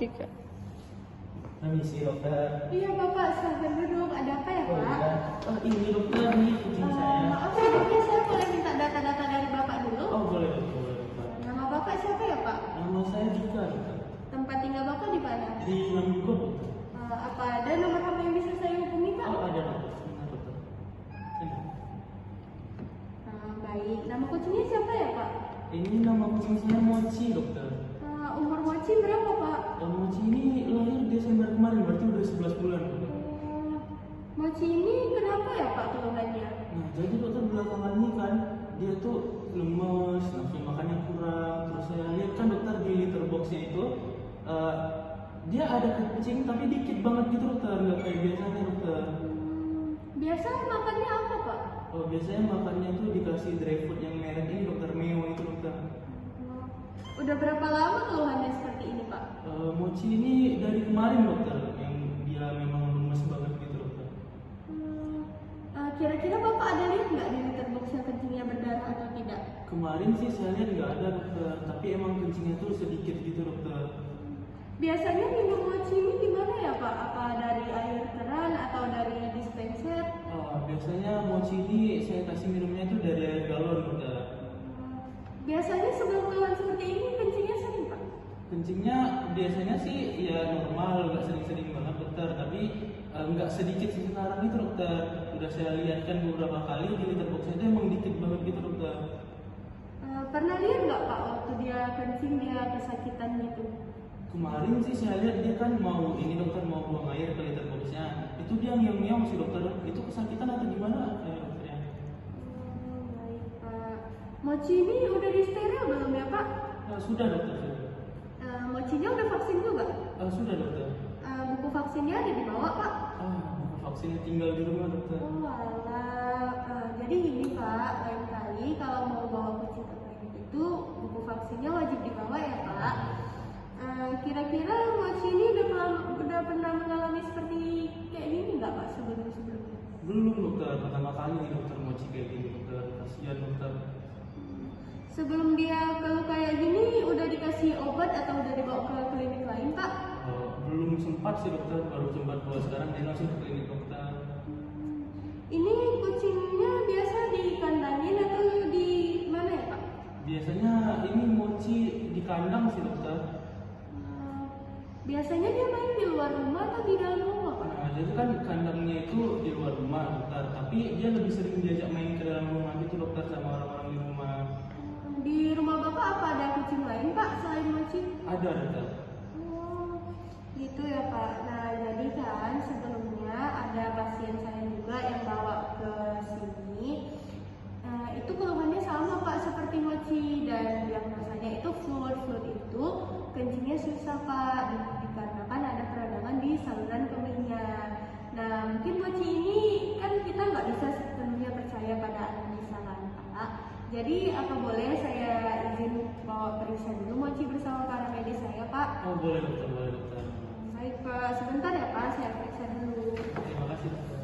3. Permisi dokter. Iya Bapak, silahkan duduk. Ada apa ya Oh Pak? iya. Ini dokter, nih kucing saya. Maaf sebelumnya saya boleh minta data-data dari Bapak dulu? Oh boleh dokter. Nama Bapak siapa ya Pak? Nama saya juga dokter. Tempat tinggal Bapak di mana? Di Lamgo dokter. Apa ada nomor HP yang bisa saya hubungi Pak? Oh ada dokter. Sebentar dokter. Sini. Baik, nama kucingnya siapa ya Pak? Ini nama kucing saya Mochi dokter. Umur Mochi berapa Pak? Mochi ini lahir Desember kemarin, berarti udah 11 bulan dokter. Mochi ini kenapa ya Pak keluhannya? Nah jadi dokter belakangan ini kan dia tuh lemes, nafsu makannya kurang. Terus saya lihat kan dokter di litter boxnya itu dia ada kencing tapi dikit banget gitu dokter, nggak kayak biasanya dokter. Biasa makannya apa Pak? Oh biasanya makannya tuh dikasih dry food yang merek ini dokter Meo itu dokter. Udah berapa lama keluhannya seperti ini Pak? Mochi ini dari kemarin dokter, yang dia memang lemes banget gitu dokter. Kira-kira Bapak ada lihat nggak di litter boxnya kencingnya berdarah atau tidak? Kemarin sih saya lihat nggak ada dokter, tapi emang kencingnya tuh sedikit gitu dokter. Biasanya minum mochi ini di mana ya Pak? Apa dari air keran atau dari dispenser? Biasanya mochi ini saya kasih minumnya itu dari air galon dokter. Biasanya sebelum keluhan seperti ini kencingnya sering Pak? Kencingnya biasanya sih ya normal, nggak sering-sering banget dokter, tapi nggak sedikit sih sekarang itu dokter. Udah saya lihat kan beberapa kali di litter boxnya itu emang dikit banget gitu dokter. Pernah lihat nggak Pak waktu dia kencing dia kesakitan gitu? Kemarin sih saya lihat dia kan mau ini dokter, mau buang air ke litter boxnya. Itu dia ngiang-ngiang sih dokter. Itu kesakitan atau gimana dokternya? Baik Pak. Mochi ini udah di steril belum ya Pak? Sudah dokter, sudah. Mochinya udah vaksin juga? Sudah dokter. Buku vaksinnya ada di bawah Pak? Buku vaksinnya tinggal di rumah dokter. Oh alah. Jadi ini Pak, lain kali kalau mau bawa kucing ke klinik itu buku vaksinnya wajib dibawa ya Pak. Kira-kira Mochi ini udah pernah mengalami seperti kayak gini nggak Pak sebelumnya? Belum dokter, pertama kali nih dokter Mochi kayak gini dokter. Kasihan dokter. Sebelum dia kalau kayak gini udah dikasih obat atau udah dibawa ke klinik lain Pak? Belum sempat sih dokter, baru sempat bawa sekarang dia langsung ke klinik dokter. Ini kucingnya biasa dikandangin atau di mana ya Pak? Biasanya ini Mochi di kandang sih dokter. Biasanya dia main di luar rumah atau di dalam rumah Pak? Jadi kan kandangnya itu di luar rumah dokter, tapi dia lebih sering diajak main ke dalam rumah gitu dokter sama orang-orang di rumah. Di rumah Bapak apa ada kucing lain Pak selain Mochi? Ada dokter. Gitu ya Pak. Nah jadi kan sebelumnya ada pasien saya juga yang bawa ke sini. Itu keluhannya sama Pak seperti Mochi dan diagnosanya itu flu itu kencingnya susah Pak dikarenakan ada peradangan di saluran kemihnya. Nah mungkin Mochi ini kan kita nggak bisa sepenuhnya percaya pada analisa kan Pak. Jadi apa boleh saya izin bawa periksa dulu Mochi bersama para medis saya Pak? Boleh dokter, boleh dokter. Baik Pak, sebentar ya Pak, saya periksa dulu. Terima kasih dokter.